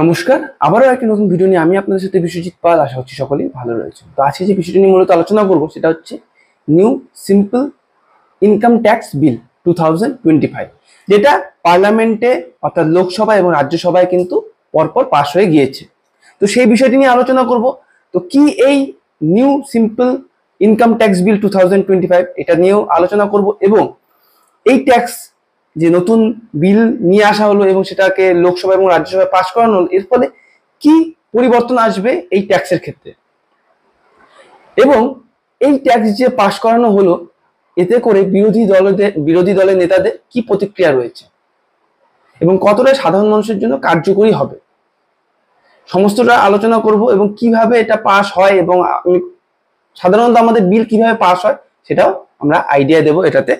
নমস্কার, আবারও একটা নতুন ভিডিও নিয়ে আমি আপনাদের সাথে বিশ্বজিৎ পাল। আশা করছি সকলেই ভালো রয়েছে। তো আজকে যে বিষয়টি নিয়ে মূলত আলোচনা করব সেটা হচ্ছে নিউ সিম্পল ইনকাম ট্যাক্স বিল 2025, যেটা পার্লামেন্টে অর্থাৎ লোকসভা এবং রাজ্যসভায় কিন্তু পরপর পাশ হয়ে গিয়েছে। তো সেই বিষয়টি নিয়ে আলোচনা করব। তো কি এই নিউ সিম্পল ইনকাম ট্যাক্স বিল 2025, এটা নিয়েও আলোচনা করব এবং এই ট্যাক্স যে নতুন বিল নিয়ে আসা হলো এবং সেটাকে লোকসভা এবং রাজ্যসভায় পাশ করানো হলো, এর ফলে কি পরিবর্তন আসবে এই ট্যাক্সের ক্ষেত্রে, এবং এই ট্যাক্স যে পাশ করানো হলো এতে করে বিরোধী দলের নেতাদের কি প্রতিক্রিয়া রয়েছে এবং কতটা সাধারণ মানুষের জন্য কার্যকরী হবে, সমস্তটা আলোচনা করব। এবং কিভাবে এটা পাস হয় এবং সাধারণত আমাদের বিল কিভাবে পাস হয় সেটাও আমরা আইডিয়া দেব এটাতে,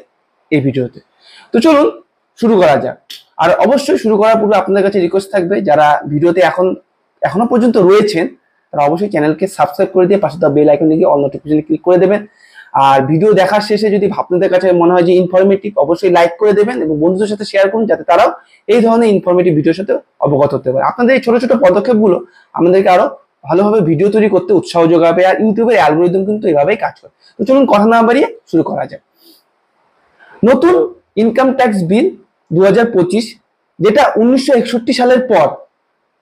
এই ভিডিওতে। তো চলুন শুরু করা যাক। আর অবশ্যই শুরু করার পূর্বে আপনাদের কাছে রিকোয়েস্ট থাকবে, যারা ভিডিওতে এখনো পর্যন্ত রয়েছেন তারা অবশ্যই চ্যানেলকে সাবস্ক্রাইব করে দিয়ে পাশে বেল আইকনে গিয়ে অল নোটিফিকেশন ক্লিক করে দেবেন। আর ভিডিও দেখার শেষে যদি আপনাদের কাছে মনে হয় যে ইনফরমেটিভ, অবশ্যই লাইক করে দেবেন এবং বন্ধুদের সাথে শেয়ার করুন, যাতে তারাও এই ধরনের ইনফরমেটিভ ভিডিওর সাথে অবগত হতে পারে। আপনাদের এই ছোট ছোট পদক্ষেপগুলো আমাদেরকে আরো ভালোভাবে ভিডিও তৈরি করতে উৎসাহ যোগাবে, আর ইউটিউবের অ্যালগরিদম কিন্তু এভাবেই কাজ করে। তো চলুন কথা না বাড়িয়ে শুরু করা যাক। নতুন ইনকাম ট্যাক্স বিল 2025, যেটা 1961 সালের পর,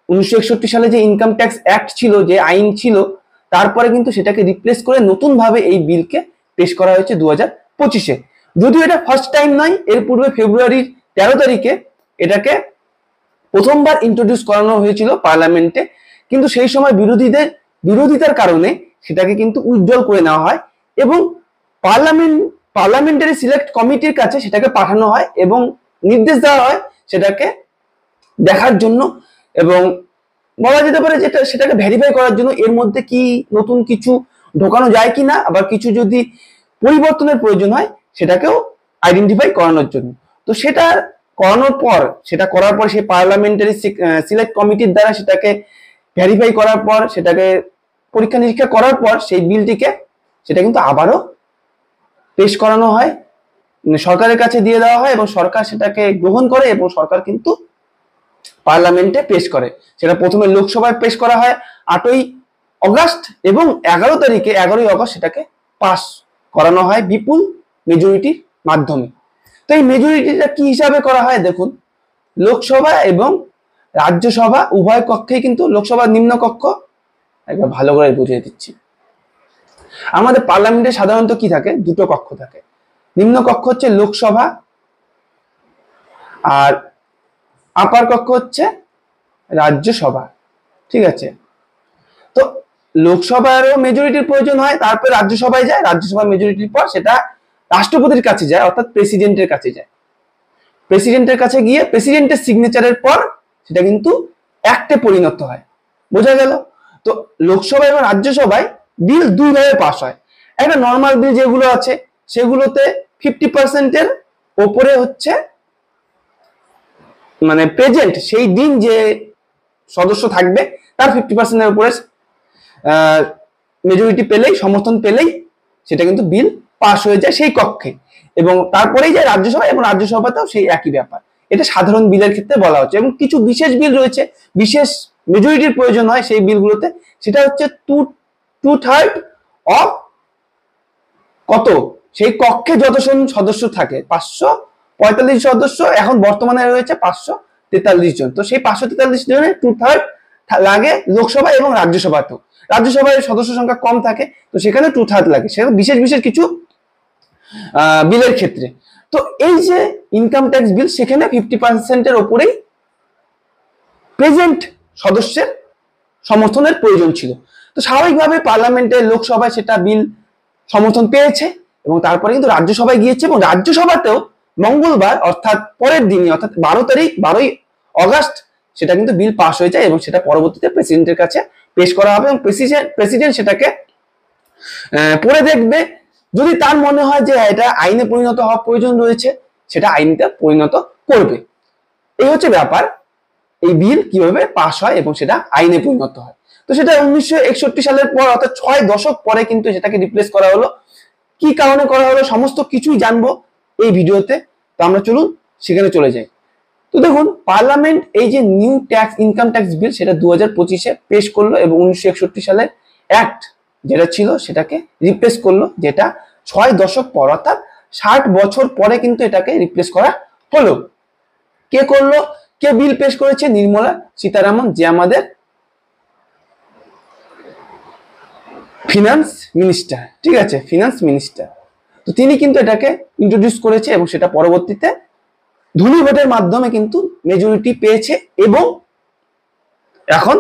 1961 সালে যে ইনকাম ট্যাক্স অ্যাক্ট ছিল, যে আইন ছিল, তারপরে কিন্তু সেটাকে রিপ্লেস করে নতুন ভাবে এই বিলকে পেশ করা হয়েছে 2025-এ। যদিও এটা ফার্স্ট টাইম নয়, এর পূর্বে ফেব্রুয়ারির 13 তারিখে এটাকে প্রথমবার ইন্ট্রোডিউস করানো হয়েছিল পার্লামেন্টে, কিন্তু সেই সময় বিরোধিতার কারণে সেটাকে কিন্তু উইথড্রল করে নেওয়া হয় এবং পার্লামেন্টারি সিলেক্ট কমিটির কাছে সেটাকে পাঠানো হয় এবং নির্দেশ দেওয়া হয় সেটাকে দেখার জন্য এবং বলা যেতে পারে যেটা সেটাকে ভেরিফাই করার জন্য এর মধ্যে কি নতুন কিছু ঢোকানো যায় কিনা, আবার কিছু যদি পরিবর্তনের প্রয়োজন হয় সেটাকেও আইডেন্টিফাই করানোর জন্য। তো সেটা করার পর সেই পার্লামেন্টারি সিলেক্ট কমিটির দ্বারা সেটাকে ভেরিফাই করার পর, সেটাকে পরীক্ষা নিরীক্ষা করার পর সেই বিলটিকে সেটা কিন্তু আবারও পেশ করানো হয়, সরকারের কাছে দিয়ে দেওয়া হয় এবং সরকার সেটাকে গ্রহণ করে এবং সরকার কিন্তু পার্লামেন্টে পেশ করে। সেটা প্রথমে লোকসভায় পেশ করা হয় 8ই অগস্ট এবং 11ই অগস্ট সেটাকে পাস করানো হয় বিপুল মেজরিটির মাধ্যমে। তো এই মেজরিটিটা কি হিসাবে করা হয় দেখুন, লোকসভা এবং রাজ্যসভা উভয় কক্ষেই কিন্তু, লোকসভার নিম্নকক্ষ, একবার ভালো করে বুঝিয়ে দিচ্ছি, আমাদের পার্লামেন্টে সাধারণত কি থাকে, দুটো কক্ষ থাকে। নিম্নকক্ষ হচ্ছে লোকসভা আর আপার কক্ষ হচ্ছে রাজ্যসভা, ঠিক আছে। তো লোকসভারও মেজরিটির প্রয়োজন হয়, তারপর রাজ্যসভায় যায়, রাজ্যসভা মেজরিটির পর সেটা রাষ্ট্রপতির কাছে যায়, অর্থাৎ প্রেসিডেন্টের কাছে যায়। প্রেসিডেন্টের কাছে গিয়ে প্রেসিডেন্টের সিগনেচারের পর সেটা কিন্তু অ্যাক্টে পরিণত হয়। বোঝা গেল? তো লোকসভা এবং রাজ্যসভায় বিল দুই ভাবে পাস হয়। একটা নর্মাল বিল যেগুলো আছে সেগুলোতে 50%-এর ওপরে হচ্ছে মানে প্রেজেন্ট সেই দিন যে সদস্য থাকবে তার 50%-এর উপরে মেজরিটি পেলেই, সমর্থন পেলেই সেটা কিন্তু বিল পাস হয়ে যায় সেই কক্ষে, এবং তারপরেই যায় রাজ্যসভা এবং রাজ্যসভাতেও সেই একই ব্যাপার। এটা সাধারণ বিলের ক্ষেত্রে বলা হচ্ছে। এবং কিছু বিশেষ বিল রয়েছে, বিশেষ মেজরিটির প্রয়োজন হয় সেই বিলগুলোতে, সেটা হচ্ছে 2/3 অফ কত, সেই কক্ষে যতজন সদস্য থাকে, 545 সদস্য, এখন বর্তমানে রয়েছে 543 জন। তো সেই 543 জনের 2/3 লাগে লোকসভা এবং রাজ্যসভাতেও। রাজ্যসভায় সদস্য সংখ্যা কম থাকে, তো সেখানে 2/3 লাগে, সেখানে বিশেষ কিছু বিলের ক্ষেত্রে। তো এই যে ইনকাম ট্যাক্স বিল, সেখানে 50%-এর ওপরেই প্রেজেন্ট সদস্যের সমর্থনের প্রয়োজন ছিল। তো স্বাভাবিকভাবে পার্লামেন্টে, লোকসভায় সেটা বিল সমর্থন পেয়েছে এবং তারপরে কিন্তু রাজ্যসভায় গিয়েছে এবং রাজ্যসভাতেও মঙ্গলবার অর্থাৎ পরের দিনই, অর্থাৎ 12ই অগস্ট সেটা কিন্তু বিল পাস হয়ে যায় এবং সেটা পরবর্তীতে প্রেসিডেন্টের কাছে পেশ করা হবে এবং প্রেসিডেন্ট সেটাকে পড়ে দেখবে। যদি তার মনে হয় যে এটা আইনে পরিণত হওয়ার প্রয়োজন রয়েছে, সেটা আইনে পরিণত করবে। এই হচ্ছে ব্যাপার, এই বিল কিভাবে পাস হয় এবং সেটা আইনে পরিণত হয়। তো সেটা 1961 সালের পর, অর্থাৎ 6 দশক পরে কিন্তু সেটাকে রিপ্লেস করা হলো। কি কারণে করা হলো সমস্ত কিছুই জানবো এই ভিডিওতে। তো আমরা চলুন সেখানে চলে যাই। তো দেখুন পার্লামেন্ট এই যে নিউ ট্যাক্স ইনকাম ট্যাক্স বিল সেটা 2025-এ পেশ করলো এবং 1961 সালের অ্যাক্ট যেটা ছিল সেটাকে রিপ্লেস করলো, যেটা 6 দশক পর অর্থাৎ 60 বছর পরে কিন্তু এটাকে রিপ্লেস করা হলো। কে করলো, কে বিল পেশ করেছে? নির্মলা সীতারামন, যে আমাদের ফিনান্স মিনিস্টার, ঠিক আছে, ফিনান্স মিনিস্টার। তো তিনি কিন্তু এটাকে ইন্ট্রোডিউস করেছে এবং সেটা পরবর্তীতে ধনী ভোটের মাধ্যমে কিন্তু মেজরিটি পেয়েছে এবং এখন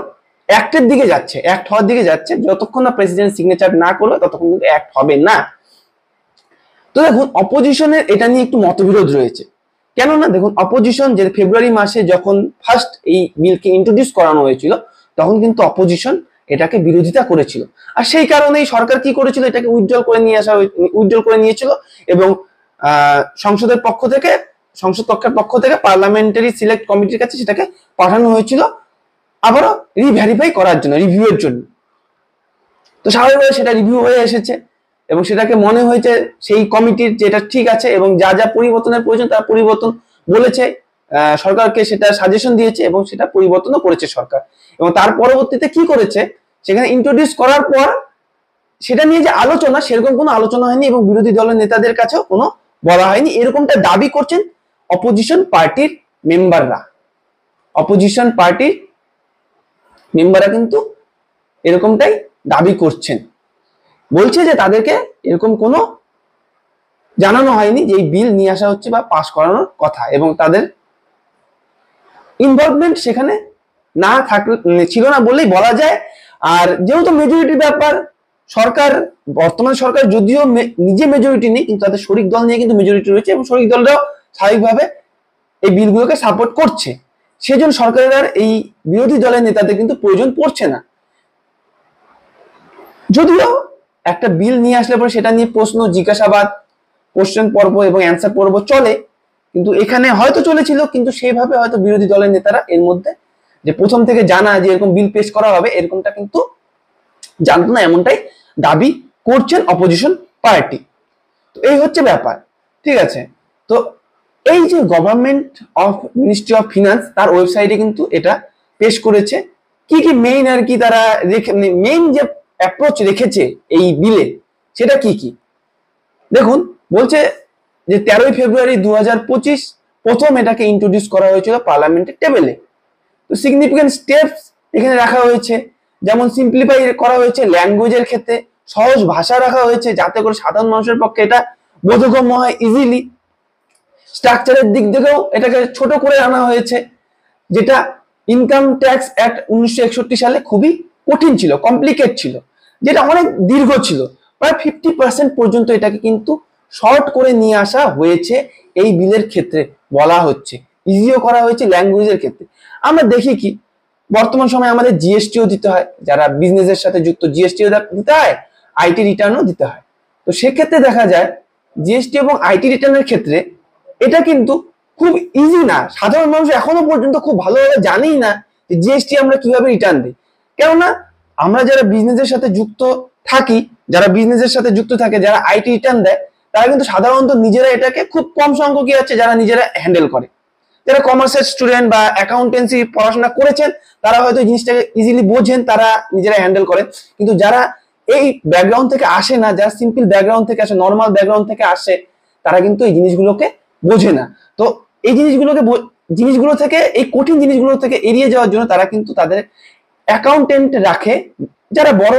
অ্যাক্টের দিকে যাচ্ছে, অ্যাক্ট হওয়ার দিকে যাচ্ছে। যতক্ষণ না প্রেসিডেন্ট সিগনেচার না করলো ততক্ষণ কিন্তু অ্যাক্ট হবে না। তো দেখুন অপোজিশনের এটা নিয়ে একটু মতবিরোধ রয়েছে। কেননা দেখুন অপোজিশন যে ফেব্রুয়ারি মাসে যখন ফার্স্ট এই বিলকে ইন্ট্রোডিউস করানো হয়েছিল তখন কিন্তু অপোজিশন এটাকে বিরোধিতা করেছিল, আর সেই কারণেই সরকার কি করেছিল, এটাকে উইথড্রল করে নিয়েছিল এবং সংসদের পক্ষ থেকে, সংসদ কক্ষের পক্ষ থেকে পার্লামেন্টারি সিলেক্ট কমিটির কাছে সেটাকে পাঠানো হয়েছিল আবারও রিভেরিফাই করার জন্য, রিভিউয়ের জন্য। তো স্বাভাবিকভাবে সেটা রিভিউ হয়ে এসেছে এবং সেটাকে মনে হয়েছে সেই কমিটির যেটা ঠিক আছে এবং যা যা পরিবর্তনের প্রয়োজন তার পরিবর্তন বলেছে, সরকারকে সেটা সাজেশন দিয়েছে এবং সেটা পরিবর্তনও করেছে সরকার। এবং তার পরবর্তীতে কি করেছে, সেখানে ইন্ট্রোডিউস করার পর সেটা নিয়ে যে আলোচনা, সেরকম কোনো আলোচনা হয়নি এবং বিরোধী দলের নেতাদের কাছেও কোনো বলা হয়নি, এরকমটা দাবি করছেন অপোজিশন পার্টির মেম্বাররা। অপোজিশন পার্টির মেম্বাররা কিন্তু এরকমটাই দাবি করছেন, বলছে যে তাদেরকে এরকম কোনো জানানো হয়নি যে এই বিল নিয়ে আসা হচ্ছে বা পাস করানোর কথা, এবং তাদের ইনভলভমেন্ট সেখানে না থাকলে ছিল না বললেই বলা যায়। আর যেহেতু মেজরিটি ব্যাপার, সরকার, বর্তমান সরকার যদিও নিজে মেজরিটি নেই কিন্তু তাদের শরিক দল নিয়ে কিন্তু মেজরিটি রয়েছে এবং শরিক দলরাও স্বাভাবিকভাবে এই বিলগুলোকে সাপোর্ট করছে, সেজন্য সরকারের আর এই বিরোধী দলের নেতাদের কিন্তু প্রয়োজন পড়ছে না। যদিও একটা বিল নিয়ে আসলে পরে সেটা নিয়ে প্রশ্ন জিজ্ঞাসাবাদ, কোশ্চেন পর্ব এবং অ্যান্সার পর্ব চলে, কিন্তু এখানে হয়তো চলেছিল কিন্তু সেইভাবে হয়তো বিরোধী দলের নেতারা এর মধ্যে যে প্রথম থেকে জানা যে এরকম বিল পেশ করা হবে এরকমটা কিন্তু জানতো না, এমনটাই দাবি করছেন অপোজিশন পার্টি। তো এই হচ্ছে ব্যাপার, ঠিক আছে। তো এই যে government of ministry of finance তার ওয়েবসাইটে কিন্তু এটা পেশ করেছে কি কি মেইন আর কি তারা মেইন যে অ্যাপ্রোচ রেখেছে এই বিলে সেটা কি কি দেখুন। বলছে যে 13 ফেব্রুয়ারি 2025 প্রথম এটাকে ইন্ট্রোডিউস করা হয়েছিল পার্লামেন্টের টেবিলে। তো সিগনিফিকেন্ট স্টেপস এখানে রাখা হয়েছে, যেমন সিম্পলিফাই করা হয়েছে ল্যাঙ্গুয়েজের ক্ষেত্রে, সহজ ভাষা রাখা হয়েছে যাতে করে সাধারণ মানুষের পক্ষে এটা বোধগম্য হয় ইজিলি। স্ট্রাকচারের দিক থেকেও এটাকে ছোট করে আনা হয়েছে, যেটা ইনকাম ট্যাক্স অ্যাক্ট 1961 সালে খুবই কঠিন ছিল, কমপ্লিকেট ছিল, যেটা অনেক দীর্ঘ ছিল, প্রায় 50% পর্যন্ত এটাকে কিন্তু শর্ট করে নিয়ে আসা হয়েছে এই বিলের ক্ষেত্রে বলা হচ্ছে, ইজিও করা হয়েছে ল্যাঙ্গুয়েজের ক্ষেত্রে। আমরা দেখি কি বর্তমান সময়ে আমাদের জিএসটিও দিতে হয়, যারা বিজনেসের সাথে যুক্ত জিএসটিও দিতে হয়, আইটি রিটার্নও দিতে হয়। তো সেক্ষেত্রে দেখা যায় জিএসটি এবং আইটি রিটার্নের ক্ষেত্রে এটা কিন্তু খুব ইজি না, সাধারণ মানুষ এখনো পর্যন্ত খুব ভালোভাবে জানেই না যে জিএসটি আমরা কিভাবে রিটার্ন দিই। কেননা আমরা যারা বিজনেসের সাথে যুক্ত থাকি, যারা বিজনেসের সাথে যুক্ত থাকে, যারা আইটি রিটার্ন দেয়, তারা কিন্তু সাধারণত নিজেরা এটাকে খুব কম সংখ্যকই আছে যারা নিজেরা হ্যান্ডেল করে। যারা কমার্সের স্টুডেন্ট বা অ্যাকাউন্টেন্সি পড়াশোনা করেছেন তারা হয়তো জিনিসটাকে ইজিলি বোঝেন, তারা নিজেরা হ্যান্ডেল করেন। কিন্তু যারা এই ব্যাকগ্রাউন্ড থেকে আসে না, যারা সিম্পল ব্যাকগ্রাউন্ড থেকে আসে, নর্মাল ব্যাকগ্রাউন্ড থেকে আসে, তারা কিন্তু এই জিনিসগুলোকে বোঝে না। তো এই জিনিসগুলো থেকে, এই কঠিন জিনিসগুলো থেকে এড়িয়ে যাওয়ার জন্য তারা কিন্তু তাদের অ্যাকাউন্টেন্ট রাখে, যারা বড়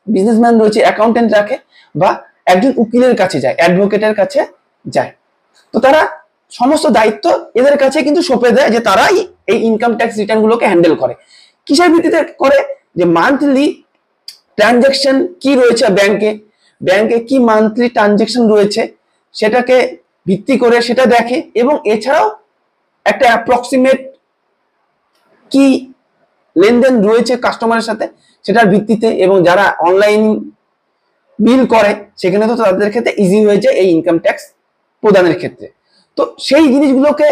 বিজনেসম্যান রয়েছে অ্যাকাউন্টেন্ট রাখে, বা একজন উকিলের কাছে যায়, অ্যাডভোকেটের কাছে যায়। তো তারা সমস্ত দায়িত্ব এদের কাছে কিন্তু সঁপে দেয় যে তারাই এই ইনকাম ট্যাক্স রিটার্ন গুলোকে হ্যান্ডেল করে। কিসের ভিত্তিতে করে? যে মান্থলি ট্রানজাকশন কি রয়েছে ব্যাংকে কি মান্থলি ট্রানজাকশন রয়েছে সেটাকে ভিত্তি করে সেটা দেখে, এবং এছাড়াও একটা অ্যাপ্রক্সিমেট কি লেনদেন রয়েছে কাস্টমারের সাথে সেটার ভিত্তিতে, এবং যারা অনলাইন বিল করে সেখানে তো তাদের ক্ষেত্রে ইজি হয়ে যায় এই ইনকাম ট্যাক্স প্রদানের ক্ষেত্রে। তো সেই জিনিসগুলোকে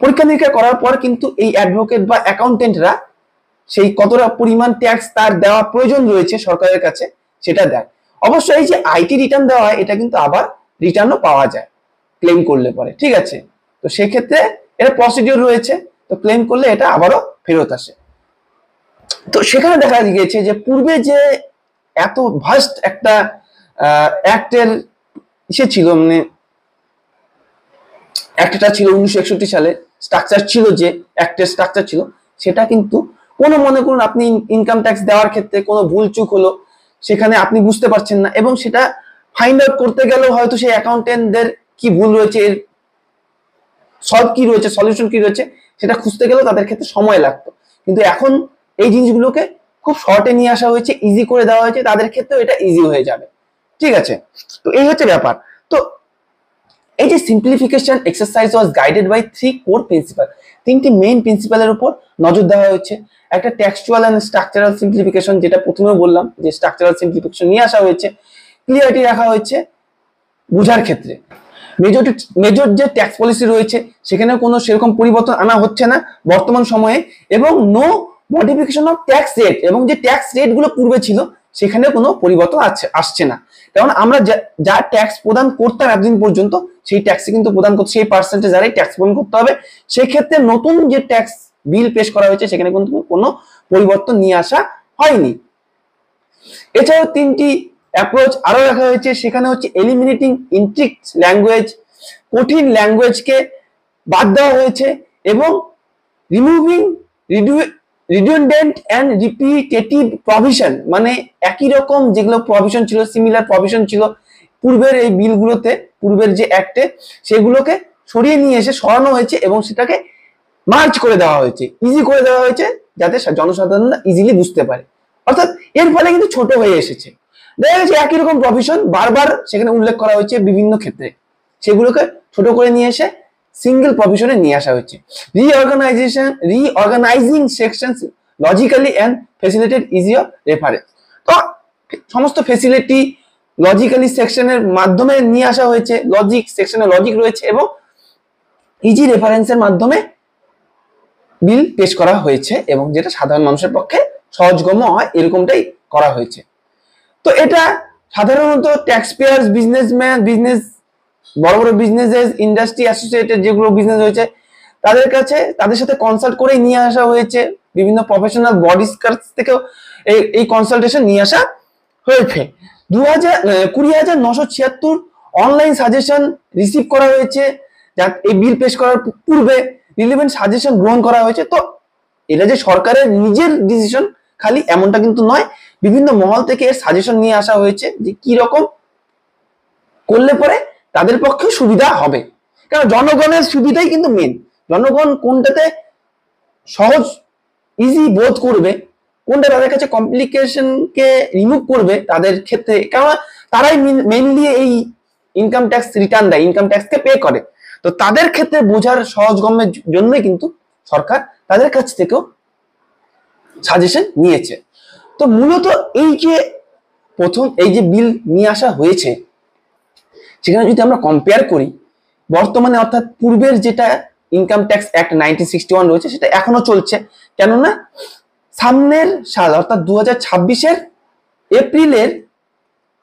পরীক্ষা নিরীক্ষা করার পর কিন্তু এই অ্যাডভোকেট বা অ্যাকাউন্টেন্টরা সেই কতটা পরিমাণ ট্যাক্স তার দেওয়া প্রয়োজন রয়েছে সরকারের কাছে সেটা দেয়। অবশ্যই এই যে আইটি রিটার্ন দেওয়া হয় এটা কিন্তু আবার রিটার্নও পাওয়া যায় ক্লেম করলে পরে, ঠিক আছে। তো সেক্ষেত্রে এটা প্রসিডিওর রয়েছে, তো ক্লেম করলে এটা আবারও ফেরত আসে। তো সেখানে দেখা গিয়েছে যে পূর্বে যে এত ভাস্ট একটা অ্যাক্টের ইসে ছিল, মানে একটা ছিল 1961 সালে স্ট্রাকচার ছিল, যে অ্যাক্টের স্ট্রাকচার ছিল, সেটা কিন্তু কোনো মনে করুন আপনি ইনকাম ট্যাক্স দেওয়ার ক্ষেত্রে কোনো ভুল চুক হলো, সেখানে আপনি বুঝতে পারছেন না এবং সেটা ফাইন্ড আউট করতে গেলেও হয়তো সেই অ্যাকাউন্টেন্টদের কি ভুল রয়েছে, এর সলভ কি রয়েছে, সলিউশন কি রয়েছে, সেটা খুঁজতে গেলেও তাদের ক্ষেত্রে সময় লাগতো। কিন্তু এখন এই জিনিসগুলোকে খুব শর্টে নিয়ে আসা হয়েছে, ইজি করে দেওয়া হয়েছে, তাদের ক্ষেত্রেও এটা ইজি হয়ে যাবে। ঠিক আছে, তো এই হচ্ছে ব্যাপার। তো এই যে simplification exercise was guided by 3 core principle, 3টি মেইন প্রিন্সিপালের উপর নজর দেওয়া হয়েছে। একটা টেক্সচুয়াল এন্ড স্ট্রাকচারাল সিম্পলিফিকেশন, যেটা প্রথমে বললাম যে স্ট্রাকচারাল সিম্পলিফিকেশন নিয়ে আসা হয়েছে, ক্লিয়ারিটি রাখা হয়েছে বোঝার ক্ষেত্রে। মেজর যে ট্যাক্স পলিসি রয়েছে সেখানে কোনো সেরকম পরিবর্তন আনা হচ্ছে না বর্তমান সময়ে, এবং no modification of tax rate, এবং যে ট্যাক্স রেট গুলো পূর্বে ছিল সেখানে কোনো পরিবর্তন আসছে না। কারণ আমরা যা ট্যাক্স প্রদান করতাম এতদিন পর্যন্ত, সেই ট্যাক্স কিন্তু প্রদান করতে, সেই পার্সেন্টেজ যারাই ট্যাক্স প্রদান করতে হবে, সেক্ষেত্রে নতুন যে ট্যাক্স বিল পেশ করা হয়েছে সেখানে কিন্তু কোনো পরিবর্তন নিয়ে আসা হয়নি। এছাড়াও 3টি অ্যাপ্রোচ আরো রাখা হয়েছে, সেখানে হচ্ছে এলিমিনেটিং ইনট্রিক্ট ল্যাঙ্গুয়েজ, কঠিন ল্যাঙ্গুয়েজকে বাদ দেওয়া হয়েছে, এবং রিমুভিং রিডুন্ডেন্ট এন্ড রিপিটেটিভ প্রভিশন, মানে একই রকম যেগুলো প্রভিশন ছিল, সিমিলার প্রভিশন ছিল পূর্বের এই বিলগুলোতে, পূর্বের যে অ্যাক্টে, সেগুলোকে সরিয়ে নিয়ে এসে সরানো হয়েছে এবং সেটাকে মার্জ করে দেওয়া হয়েছে, ইজি করে দেওয়া হয়েছে, যাতে জনসাধারণ ইজিলি বুঝতে পারে। অর্থাৎ এর ফলে কিন্তু ছোট হয়ে এসেছে। দেখা গেছে একই রকম প্রভিশন বারবার সেখানে উল্লেখ করা হয়েছে বিভিন্ন ক্ষেত্রে, সেগুলোকে ছোট করে নিয়ে এসে সিঙ্গেল প্রভিশনে নিয়ে আসা হয়েছে। Reorganizing section logically and facilitated easier reference, তো সমস্ত ফ্যাসিলিটি লজিক্যালি সেকশনের মাধ্যমে নিয়ে আসা হয়েছে, লজিক সেকশনে লজিক রয়েছে, এবং ইজি রেফারেন্সের মাধ্যমে বিল পেশ করা হয়েছে, এবং যেটা সাধারণ মানুষের পক্ষে সহজগম্য হয় এরকমটাই করা হয়েছে। তো এটা সাধারণত ট্যাক্স পেয়ার্স, বিজনেসম্যান, বড় বড় বিজনেসেস, ইন্ডাস্ট্রি অ্যাসোসিয়েটেড যেগুলো বিজনেস হয়েছে তাদের সাথে কনসাল্ট করে নিয়ে আসা হয়েছে, বিভিন্ন প্রফেশনাল বডিজ কাছ থেকেও এই কনসালটেশন নিয়ে আসা হয়েছে। 20,976 অনলাইন সাজেশন রিসিভ করা হয়েছে, যা এই বিল পেশ করার পূর্বে রিলেভেন্ট সাজেশন গ্রহণ করা হয়েছে। তো এটা যে সরকারের নিজের ডিসিশন খালি এমনটা কিন্তু নয়, বিভিন্ন মহল থেকে এর সাজেশন নিয়ে আসা হয়েছে যে কি রকম করলে পরে তাদের পক্ষে সুবিধা হবে, কারণ জনগণের সুবিধাই কিন্তু মেন। জনগণ কোনটাতে সহজ ইজি বোধ করবে, কোনটা তাদের কাছে কমপ্লিকেশনকে রিমুভ করবে তাদের ক্ষেত্রে, কারণ তারাই মেইনলি এই ইনকাম ট্যাক্স রিটার্ন দেয়, ইনকাম ট্যাক্সকে পে করে। তো তাদের ক্ষেত্রে বোঝার সহজগম্যের জন্যই কিন্তু সরকার তাদের কাছ থেকেও সাজেশন নিয়েছে। তো মূলত এই যে প্রথম এই যে বিল নিয়ে আসা হয়েছে, সেখানে যদি আমরা কম্পেয়ার করি বর্তমানে, অর্থাৎ পূর্বের যেটা ইনকাম ট্যাক্স অ্যাক্ট 1961 রয়েছে সেটা এখনো চলছে, কেননা সামনের সাল অর্থাৎ 2026-এর এপ্রিলের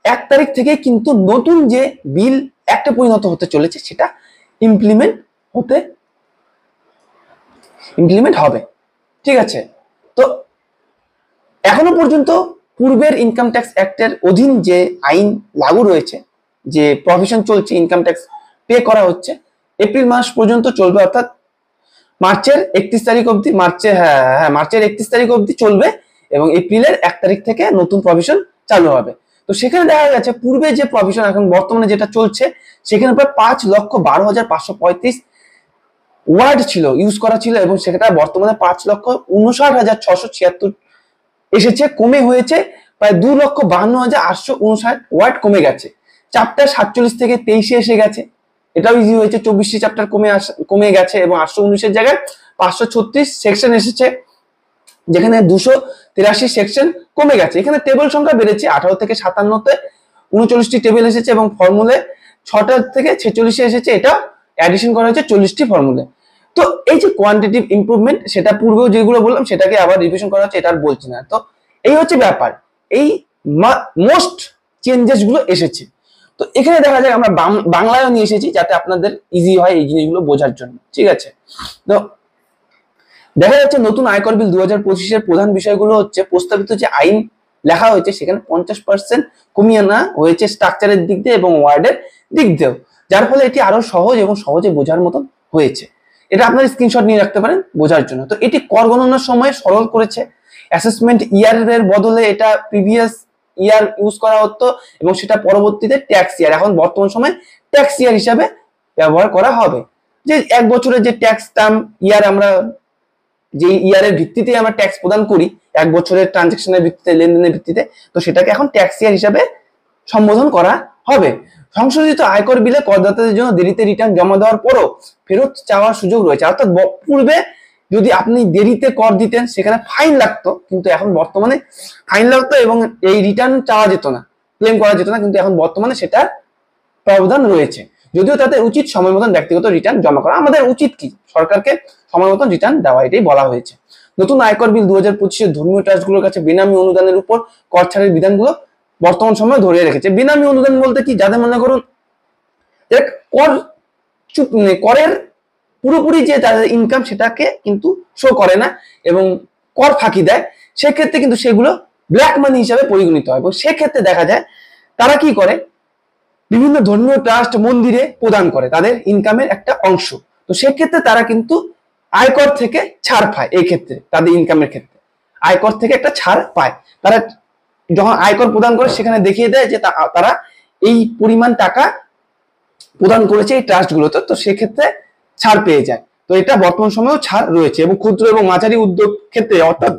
1 তারিখ থেকে কিন্তু নতুন যে বিল অ্যাক্টে পরিণত হতে চলেছে সেটা ইমপ্লিমেন্ট হবে। ঠিক আছে, তো এখনো পর্যন্ত পূর্বের ইনকাম ট্যাক্স অ্যাক্টের অধীন যে আইন লাগু রয়েছে, যে প্রভিশন চলছে, ইনকাম ট্যাক্স পে করা হচ্ছে, এপ্রিল মাস পর্যন্ত চলবে, অর্থাৎ মার্চের 31 তারিখ অবধি, মার্চের 31 তারিখ অবধি চলবে, এবং এপ্রিলের 1 তারিখ থেকে নতুন প্রভিশন চালু হবে। তো সেখানে দেখা গেছে পূর্বে যে প্রভিশন এখন বর্তমানে যেটা চলছে, সেখানে প্রায় 5,12,535 ওয়ার্ড ছিল, ইউজ করা ছিল, এবং সেটা বর্তমানে 5,59,676 এসেছে, কমে হয়েছে প্রায় 2,52,859 ওয়ার্ড কমে গেছে। চ্যাপ্টার 47 থেকে 23-এ এসে গেছে, এটাও ইজি হয়েছে, 24টি চ্যাপ্টার কমে গেছে, এবং 819-এর জায়গায় 536 সেকশন এসেছে, যেখানে 283 সেকশন কমে গেছে। এখানে টেবিল সংখ্যা বেড়েছে, 18 থেকে 57-তে 39টি টেবিল এসেছে, এবং ফর্মুলে 6টা থেকে 46-এ এসেছে, এটা অ্যাডিশন করা হয়েছে 40টি ফর্মুলে। তো এই যে কোয়ান্টিটিভ ইমপ্রুভমেন্ট, সেটা পূর্বেও যেগুলো বললাম সেটাকে আবার রিভিশন করা হচ্ছে, এটা আর বলছি না। তো এই হচ্ছে ব্যাপার, এই মোস্ট চেঞ্জেস গুলো এসেছে। তো এখানে দেখা যায় আমরা বাংলায়ও নিয়ে এসেছি যাতে আপনাদের ইজি হয় এই জিনিসগুলো বোঝার জন্য, ঠিক আছে। তো দেখা যাচ্ছে নতুন আয়কর বিল 2025-এর প্রধান বিষয়গুলো হচ্ছে প্রস্তাবিত যে আইন লেখা হয়েছে সেখানে 50% কমিয়ে আনা হয়েছে স্ট্রাকচারের দিক দিয়ে এবং ওয়ার্ডের দিক দিয়েও, যার ফলে এটি আরো সহজ এবং সহজে বোঝার মতন হয়েছে। এটা আপনার স্ক্রিনশট নিয়ে রাখতে পারেন বোঝার জন্য। তো এটি কর গণনার সময় সরল করেছে, অ্যাসেসমেন্ট ইয়ারের বদলে এটা প্রিভিয়াস ইয়ার ইউজ করা হতো এবং সেটা পরবর্তীতে ট্যাক্স ইয়ার, এখন বর্তমান সময় ট্যাক্স ইয়ার হিসাবে ব্যবহার করা হবে। যে এক বছরের যে ট্যাক্স টার্ম ইয়ার, আমরা যে ইয়ারের ভিত্তিতে আমরা ট্যাক্স প্রদান করি এক বছরের ট্রানজাকশনের ভিত্তিতে, লেনদেনের ভিত্তিতে, তো সেটাকে এখন ট্যাক্স ইয়ার হিসাবে সম্বোধন করা হবে। সংশোধিত আয়কর বিলে করদাতাদের জন্য দেরিতে রিটার্ন জমা দেওয়ার পরও ফেরত চাওয়ার সুযোগ রয়েছে। অর্থাৎ পূর্বে যদি আপনি দেরিতে কর দিতেন সেখানে ফাইন লাগতো, কিন্তু এখন বর্তমানে ফাইন লাগতো এবং এই রিটার্ন চাওয়া যেত না, ক্লেম করা যেত না, কিন্তু এখন বর্তমানে সেটার প্রাবধান রয়েছে। যদিও তাদের উচিত সময় মতন ব্যক্তিগত রিটার্ন জমা করা। আমাদের উচিত কি? সরকারকে সময় মতন রিটার্ন দেওয়া, এটাই বলা হয়েছে। নতুন আয়কর বিল 2025-এ ধর্মীয় ট্রাস্টগুলোর কাছে বেনামি অনুদানের উপর কর ছাড়ের বিধানগুলো বর্তমান সময়ে ধরে রেখেছে। বেনামি অনুদান বলতে কি? যাদের মনে করুন কর করের পুরোপুরি যে তাদের ইনকাম সেটাকে কিন্তু শো করে না এবং কর ফাঁকি দেয়, সেক্ষেত্রে কিন্তু সেগুলো ব্ল্যাক মানি হিসাবে পরিগণিত হয়। এবং সেক্ষেত্রে দেখা যায় তারা কি করে, বিভিন্ন ধর্মীয় ট্রাস্ট মন্দিরে প্রদান করে তাদের ইনকামের একটা অংশ। তো সেক্ষেত্রে তারা কিন্তু আয়কর থেকে ছাড় পায়। এই ক্ষেত্রে তাদের ইনকামের ক্ষেত্রে আয়কর থেকে একটা ছাড় পায়। তারা যখন আয়কর প্রদান করে সেখানে দেখিয়ে দেয় যে তারা এই পরিমাণ টাকা প্রদান করেছে এই ট্রাস্টগুলোতে, তো সেক্ষেত্রে ছাড় পেয়ে যায়। তো এটা বর্তমান সময়েও ছাড় রয়েছে। এবং ক্ষুদ্র এবং মাঝারি উদ্যোগ ক্ষেত্রে অর্থাৎ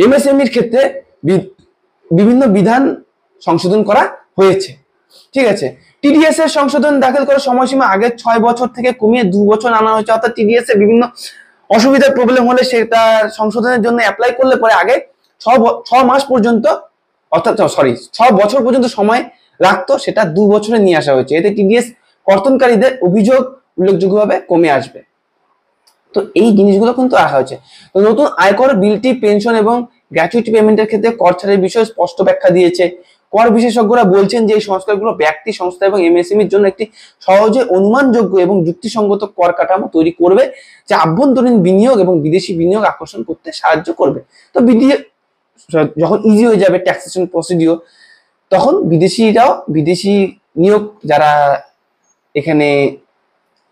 এমএসএমইর ক্ষেত্রে বিভিন্ন বিধান সংশোধন করা হয়েছে, ঠিক আছে। টিডিএস এর সংশোধন দাখিল করার সময়সীমা আগে 6 বছর থেকে কমিয়ে 2 বছর আনা হয়েছে। অর্থাৎ টিডিএস এর বিভিন্ন অসুবিধার প্রবলেম হলে সেটা সংশোধনের জন্য অ্যাপ্লাই করলে পরে আগে 6 মাস পর্যন্ত, অর্থাৎ 6 বছর পর্যন্ত সময় রাখতো, সেটা 2 বছরে নিয়ে আসা হয়েছে। এতে টিডিএস কর্তনকারীদের অভিযোগ উল্লেখযোগ্যভাবে কমে আসবে। তো এই জিনিসগুলো কিন্তু রাখা হয়েছে। তো নতুন আয়কর বিলটি পেনশন এবং গ্র্যাচুইটি পেমেন্টের ক্ষেত্রে কর ছাড়ের বিষয়ে স্পষ্ট ব্যাখ্যা দিয়েছে। কর বিশেষজ্ঞরা বলছেন যে এই সংস্কারগুলো ব্যক্তি, সংস্থা এবং এমএসএমইর জন্য একটি সহজে অনুমানযোগ্য এবং যুক্তিসঙ্গত কর কাঠামো তৈরি করবে, যা আভ্যন্তরীণ বিনিয়োগ এবং বিদেশি বিনিয়োগ আকর্ষণ করতে সাহায্য করবে। তো যখন ইজি হয়ে যাবে ট্যাক্সেশন প্রসিডিওর, তখন বিদেশি নিয়োগ যারা এখানে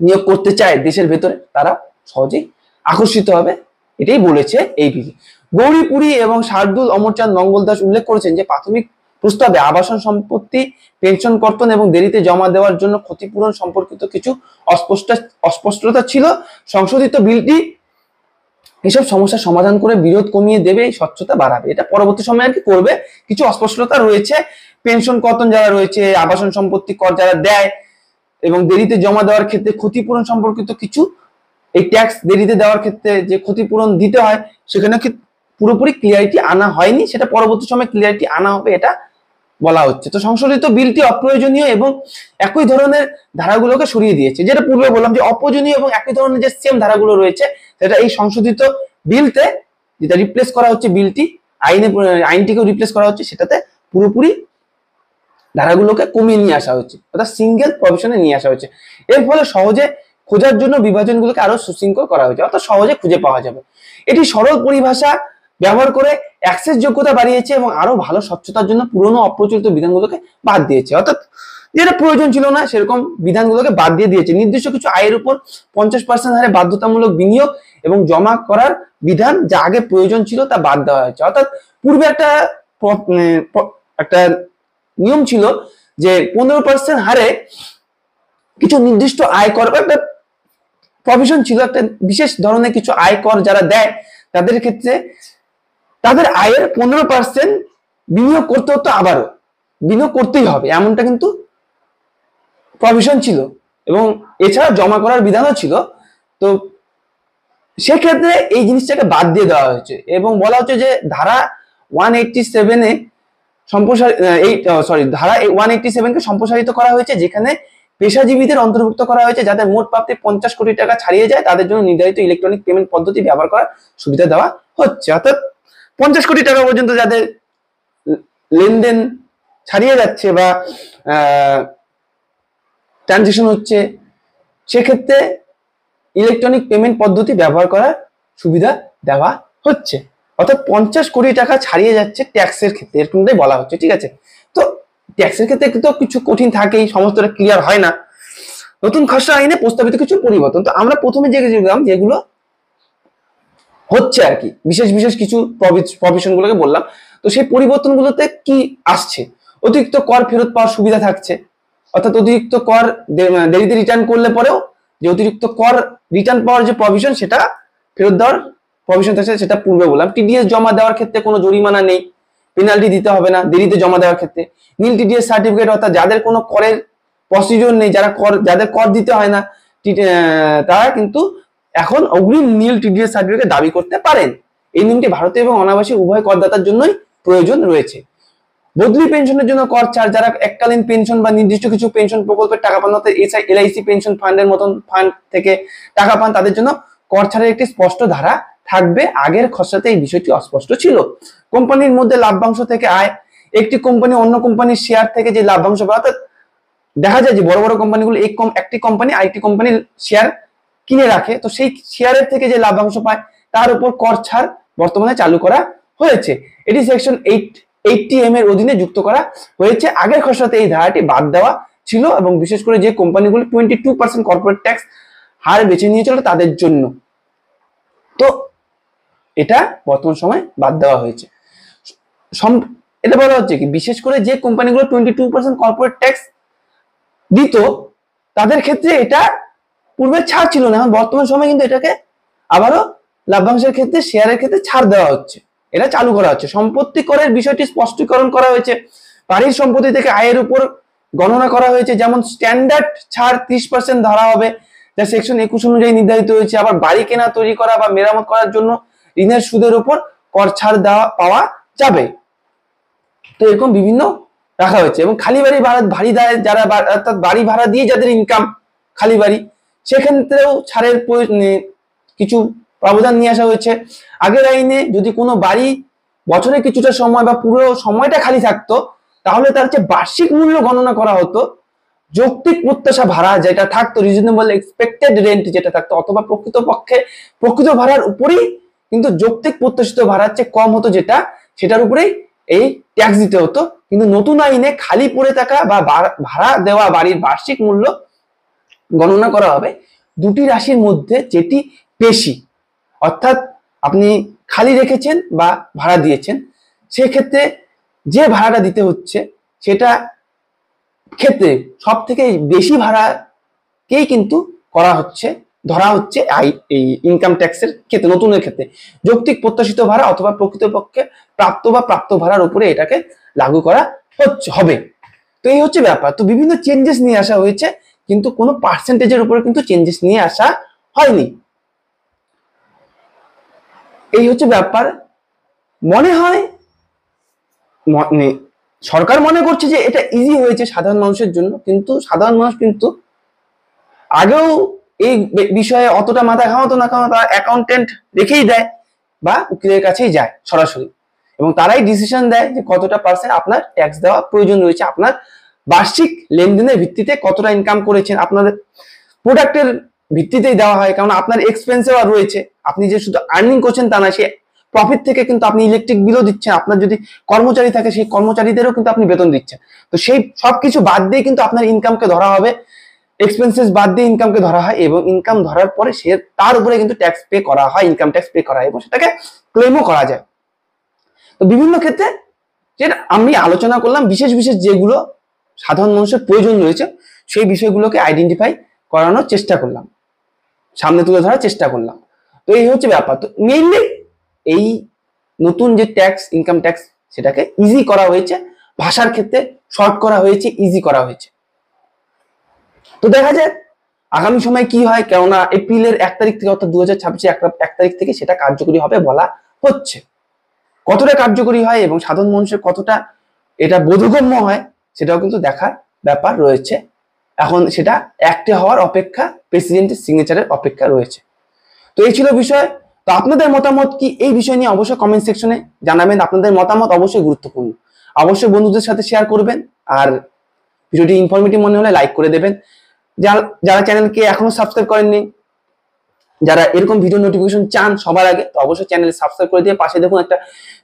নিয়োগ করতে চায় দেশের ভেতরে, তারা সহজেই আকর্ষিত হবে, এটাই বলেছে এই বিধি। গৌরীপুরী এবং শার্দুল অমরচাঁদ মঙ্গল দাস উল্লেখ করেছেন যে প্রাথমিক প্রস্তাবে আবাসন সম্পত্তি পেনশন কর্তন এবং দেরিতে জমা দেওয়ার জন্য ক্ষতিপূরণ সম্পর্কিত কিছু অস্পষ্টতা ছিল। সংশোধিত বিলটি এসব সমস্যার সমাধান করে বিরোধ কমিয়ে দেবে, স্বচ্ছতা বাড়াবে। এটা পরবর্তী সময়ে আর কি করবে। কিছু অস্পষ্টতা রয়েছে, পেনশন কর্তন যারা রয়েছে, আবাসন সম্পত্তি কর যারা দেয় এবং দেরিতে জমা দেওয়ার ক্ষেত্রে ক্ষতিপূরণ সম্পর্কিত কিছু, এই ট্যাক্স দেরিতে দেওয়ার ক্ষেত্রে যে ক্ষতিপূরণ দিতে হয় সেখানে পুরোপুরি ক্লিয়ারিটি আনা হয়নি, সেটা পরবর্তী সময় ক্লিয়ারিটি আনা হবে, এটা বলা হচ্ছে। তো সংশোধিত বিলটি অপ্রয়োজনীয় এবং একই ধরনের ধারাগুলোকে সরিয়ে দিয়েছে। যেটা পূর্বে বললাম যে অপ্রয়োজনীয় এবং একই ধরনের যে সেম ধারাগুলো রয়েছে সেটা এই সংশোধিত বিলতে যেটা রিপ্লেস করা হচ্ছে, বিলটি আইনটিকেও রিপ্লেস করা হচ্ছে, সেটাতে পুরোপুরি ধারাগুলোকে কমিয়ে নিয়ে আসা হচ্ছে, অর্থাৎ সিঙ্গেল প্রভিশনে নিয়ে আসা হচ্ছে। এর ফলে সহজে খোঁজার জন্য বিভাজনগুলোকে আরো সুশৃঙ্খল করা হয়েছে, অর্থাৎ সহজে খুঁজে পাওয়া যাবে। এটি সরল পরিভাষা ব্যবহার করে অ্যাক্সেস যোগ্যতা বাড়িয়েছে এবং আরো ভালো স্বচ্ছতার জন্য পুরনো অপ্রচলিত বিধানগুলোকে বাদ দিয়েছে। অর্থাৎ যেটা প্রয়োজন ছিল না সেরকম বিধানগুলোকে বাদ দিয়ে দিয়েছে। নির্দিষ্ট কিছু আয়ের উপর 50% হারে বাধ্যতামূলক বিনিয়োগ এবং জমা করার বিধান যা আগে প্রয়োজন ছিল তা বাদ দেওয়া হয়েছে। অর্থাৎ পূর্বে একটা নিয়ম ছিল যে 15% হারে কিছু নির্দিষ্ট আয়কর, একটা প্রভিশন ছিল, একটা বিশেষ ধরনের কিছু আয়কর যারা দেয় তাদের ক্ষেত্রে তাদের আয়ের 15% বিনিয়োগ করতে হতো, আবারও বিনিয়োগ করতেই হবে, এমনটা কিন্তু প্রভিশন ছিল এবং এছাড়া জমা করার বিধানও ছিল। তো সেক্ষেত্রে এই জিনিসটাকে বাদ দিয়ে দেওয়া হয়েছে এবং বলা হচ্ছে যে ধারা 187 এ ধারা 187 কে সম্প্রসারিত করা হয়েছে, যেখানে পেশাজীবীদের অন্তর্ভুক্ত করা হয়েছে, যাদের মোট প্রাপ্তি 50 কোটি টাকা ছাড়িয়ে যায় তাদের জন্য নির্ধারিত ইলেকট্রনিক পেমেন্ট পদ্ধতি ব্যবহার করার সুবিধা দেওয়া হচ্ছে। অর্থাৎ 50 কোটি টাকা পর্যন্ত যাদের লেনদেন ছাড়িয়ে যাচ্ছে বা ট্রানজেকশন হচ্ছে, সেক্ষেত্রে ইলেকট্রনিক পেমেন্ট পদ্ধতি ব্যবহার করার সুবিধা দেওয়া হচ্ছে। অর্থাৎ 50 কোটি টাকা ছাড়িয়ে যাচ্ছে ট্যাক্সের ক্ষেত্রে, এরকমটাই বলা হচ্ছে। ঠিক আছে, তো ট্যাক্সের ক্ষেত্রে তো কিছু কঠিন থাকেই, সমস্তটা ক্লিয়ার হয় না। নতুন খসড়া আইনে প্রস্তাবিত কিছু পরিবর্তন, তো আমরা প্রথমে যেগুলো হচ্ছে আর কি, বিশেষ বিশেষ কিছু প্রভিশন গুলোকে বললাম। তো সেই পরিবর্তনগুলোতে কি আসছে? অতিরিক্ত কর ফেরত পাওয়ার সুবিধা থাকছে, অর্থাৎ অতিরিক্ত কর দেরিতে রিটার্ন করলে পরেও যে অতিরিক্ত কর রিটার্ন পাওয়ার যে প্রভিশন, সেটা ফেরত দেওয়ার প্রভিশন থাকছে, সেটা পূর্বে বললাম। টিডিএস জমা দেওয়ার ক্ষেত্রে কোনো জরিমানা নেই, পেনাল্টি দিতে হবে না দেরিতে জমা দেওয়ার ক্ষেত্রে। নীল টিডিএস সার্টিফিকেট, অর্থাৎ যাদের কোনো করের প্রসিডিওর নেই, যাদের কর দিতে হয় না, তারা কিন্তু এখন অগ্রিম নীল টিডিএস সার্টিফিকেট দাবি করতে পারেন। এই নিয়মটি ভারতীয় এবং অনাবাসী উভয় করদাতার জন্যই প্রয়োজন রয়েছে। বদলি পেনশনের জন্য কর ছাড়, যারা এককালীন পেনশন বা নির্দিষ্ট কিছু পেনশন প্রকল্পের টাকা পান, অর্থাৎ এলআইসি পেনশন ফান্ডের মতন ফান্ড থেকে টাকা পান, তাদের জন্য কর ছাড়ের একটি স্পষ্ট ধারা থাকবে। আগের খসড়াতে এই বিষয়টি অস্পষ্ট ছিল। কোম্পানির মধ্যে লাভ্যাংশ থেকে আয়, একটি কোম্পানি অন্য কোম্পানির শেয়ার থেকে যে লাভ্যাংশ পায়, অর্থাৎ দেখা যায় যে বড় বড় কোম্পানিগুলো একটি কোম্পানি আরেকটি কোম্পানির শেয়ার কিনে রাখে, তো সেই শেয়ারের থেকে যে লাভ্যাংশ পায় তার উপর কর ছাড় বর্তমানে চালু করা হয়েছে। এটি সেকশন 80M এর অধীনে যুক্ত করা হয়েছে। আগের খসড়াতে এই ধারাটি বাদ দেওয়া ছিল, এবং বিশেষ করে যে কোম্পানিগুলো 22% কর্পোরেট ট্যাক্স হার বেছে নিয়েছিল তাদের জন্য। তো এটা বর্তমান সময় বাদ দেওয়া হয়েছে। এটা বলা হচ্ছে কি, বিশেষ করে যে কোম্পানিগুলো 22% কর্পোরেট ট্যাক্স দিত, তাদের ক্ষেত্রে এটা পূর্বে ছাড় ছিল না, এখন বর্তমান সময় কিন্তু এটাকে আবারও লাভ্যাংশের ক্ষেত্রে, শেয়ারের ক্ষেত্রে ছাড় দেওয়া হচ্ছে, এটা চালু করা হচ্ছে। সম্পত্তি করের বিষয়টি স্পষ্টীকরণ করা হয়েছে। বাড়ির সম্পত্তি থেকে আয়ের উপর গণনা করা হয়েছে, যেমন স্ট্যান্ডার্ড ছাড় 30% ধরা হবে, যা সেকশন 21 অনুযায়ী নির্ধারিত হয়েছে। আবার বাড়ি কেনা, তৈরি করা বা মেরামত করার জন্য ঋণের সুদের উপর কর ছাড় পাওয়া যাবে। তো এরকম বিভিন্ন রাখা হয়েছে। এবং খালি বাড়ি ভাড়ি দেয় যারা, অর্থাৎ বাড়ি ভাড়া দিয়ে যাদের ইনকাম খালি বাড়ি, সেক্ষেত্রেও ছাড়ের কিছু প্রাবধান নিয়ে আসা হয়েছে। আগের আইনে যদি কোনো বাড়ি বছরে কিছুটা সময় বা পুরো সময়টা খালি থাকতো, তাহলে তার যে বার্ষিক মূল্য গণনা করা হতো, যৌক্তিক প্রত্যাশা ভাড়া যেটা থাকতো, রিজনেবল এক্সপেক্টেড রেন্ট যেটা থাকতো, অথবা প্রকৃত ভাড়ার উপরেই কিন্তু যৌক্তিক প্রত্যাশিত ভাড়ার চেয়ে কম হতো, যেটা সেটার উপরেই এই ট্যাক্স দিতে হতো। কিন্তু নতুন আইনে খালি পড়ে থাকা বা ভাড়া দেওয়া বাড়ির বার্ষিক মূল্য গণনা করা হবে দুটি রাশির মধ্যে যেটি বেশি, অর্থাৎ আপনি খালি রেখেছেন বা ভাড়া দিয়েছেন, সেক্ষেত্রে যে ভাড়াটা দিতে হচ্ছে সেটা ক্ষেত্রে সব থেকে বেশি ভাড়াকেই কিন্তু ধরা হচ্ছে এই ইনকাম ট্যাক্সের ক্ষেত্রে, নতুনের ক্ষেত্রে যৌক্তিক প্রত্যাশিত ভাড়া অথবা প্রকৃতপক্ষে প্রাপ্ত ভাড়ার উপরে এটাকে লাগু করা হবে। তো এই হচ্ছে ব্যাপার। তো বিভিন্ন চেঞ্জেস নিয়ে আসা হয়েছে, কিন্তু কোনো পার্সেন্টেজের উপরে কিন্তু চেঞ্জেস নিয়ে আসা হয়নি। এই হচ্ছে ব্যাপার। মনে হয় সরকার মনে করছে যে এটা ইজি হয়েছে সাধারণ মানুষের জন্য, কিন্তু সাধারণ মানুষ কিন্তু আগেও এই বিষয়ে অতটা মাথা ঘামাতো না, কারণ তারা অ্যাকাউন্টেন্ট রেখেই দেয় বা উকিলের কাছেই যায় সরাসরি, এবং তারাই ডিসিশন দেয় যে কতটা পার্সেন্ট আপনার ট্যাক্স দেওয়া প্রয়োজন রয়েছে, আপনার বার্ষিক লেনদেনের ভিত্তিতে কতটা ইনকাম করেছেন, আপনাদের প্রোডাক্টের ভিত্তিতেই দেওয়া হয়, কারণ আপনার এক্সপেন্সেও আর রয়েছে। আপনি যে শুধু আর্নিং করছেন তা না, সে প্রফিট থেকে কিন্তু আপনি ইলেকট্রিক বিলও দিচ্ছেন, আপনার যদি কর্মচারী থাকে সেই কর্মচারীদেরও কিন্তু আপনি বেতন দিচ্ছেন। তো সেই সবকিছু বাদ দিয়ে কিন্তু আপনার ইনকামকে ধরা হবে, এক্সপেন্সেস বাদ দিয়ে ইনকামকে ধরা হয়, এবং ইনকাম ধরার পরে তার উপরে কিন্তু ট্যাক্স পে করা হয়, ইনকাম ট্যাক্স পে করা হয়, এবং সেটাকে ক্লেমও করা যায়। তো বিভিন্ন ক্ষেত্রে যেটা আমি আলোচনা করলাম, বিশেষ বিশেষ যেগুলো সাধারণ মানুষের প্রয়োজন রয়েছে সেই বিষয়গুলোকে আইডেন্টিফাই করানোর চেষ্টা করলাম, সামনে তুলে ধরার চেষ্টা করলাম। তো এই হচ্ছে ব্যাপার। তো মেইনলি এই নতুন যে ট্যাক্স, ইনকাম ট্যাক্স, সেটাকে ইজি করা হয়েছে, ভাষার ক্ষেত্রে শর্ট করা হয়েছে, ইজি করা হয়েছে। তো দেখা যাক আগামী সময় কি হয়, কেননা এপ্রিলের 1 তারিখ থেকে, অর্থাৎ 2026 1 তারিখ থেকে সেটা কার্যকরী হবে বলা হচ্ছে। কতটা কার্যকরী হয় এবং সাধারণ মানুষের কতটা এটা বোধগম্য হয়, সেটাও কিন্তু দেখার ব্যাপার রয়েছে। এখন সেটা অ্যাক্টে হওয়ার অপেক্ষা, প্রেসিডেন্টের সিগনেচারের অপেক্ষা রয়েছে। তো এই ছিল বিষয়। তো আপনাদের মতামত কি এই বিষয় নিয়ে অবশ্যই কমেন্ট সেকশনে জানাবেন। আপনাদের মতামত অবশ্যই গুরুত্বপূর্ণ। অবশ্যই বন্ধুদের সাথে শেয়ার করবেন, আর ভিডিওটি ইনফরমেটিভ মনে হলে লাইক করে দেবেন। যারা চ্যানেলকে এখনো সাবস্ক্রাইব করেননি, যারা এরকম ভিডিও নোটিফিকেশন চান সবার আগে, তো অবশ্যই চ্যানেলে সাবস্ক্রাইব করে দিয়ে পাশে দেখুন একটা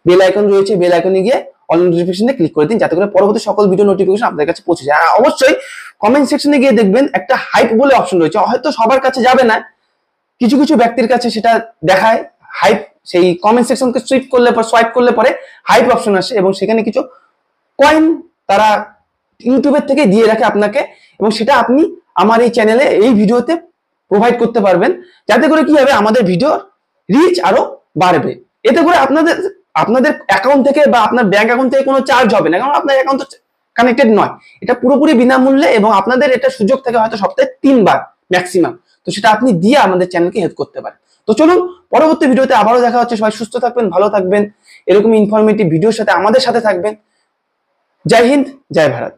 বেল আইকন রয়েছে, বেল আইকনে গিয়ে অল নোটিফিকেশনে ক্লিক করে দিন, যাতে করে পরবর্তী সকল ভিডিও নোটিফিকেশন আপনাদের কাছে পৌঁছে যায়। আর অবশ্যই কমেন্ট সেকশনে গিয়ে দেখবেন একটা হাইপ বলে অপশন রয়েছে, হয়তো সবার কাছে যাবে না, কিছু কিছু ব্যক্তির কাছে সেটা দেখায় হাইপ। সেই কমেন্ট সেকশনকে সোয়াইপ করলে পরে হাইপ অপশন আসে, এবং সেখানে কিছু কয়েন তারা ইউটিউবের থেকে দিয়ে রাখে আপনাকে, এবং সেটা আপনি আমার এই চ্যানেলে এই ভিডিওতে প্রোভাইড করতে পারবেন, যাতে করে কি হবে আমাদের ভিডিও রিচ আরো বাড়বে। এতে করে আপনাদের অ্যাকাউন্ট থেকে বা আপনার ব্যাংক অ্যাকাউন্ট থেকে কোনো চার্জ হবে না, কারণ আপনার অ্যাকাউন্ট কানেক্টেড নয়। এটা পুরোপুরি বিনামূল্যে, এবং আপনাদের এটা সুযোগ থাকে হয়তো সপ্তাহে 3 বার ম্যাক্সিমাম, তো সেটা আপনি দিয়ে আমাদের চ্যানেলকে হেল্প করতে পারেন। তো চলুন পরবর্তী ভিডিওতে আবারও দেখা হচ্ছে। সবাই সুস্থ থাকবেন, ভালো থাকবেন, এরকম ইনফরমেটিভ ভিডিওর সাথে আমাদের সাথে থাকবেন। জয় হিন্দ, জয় ভারত।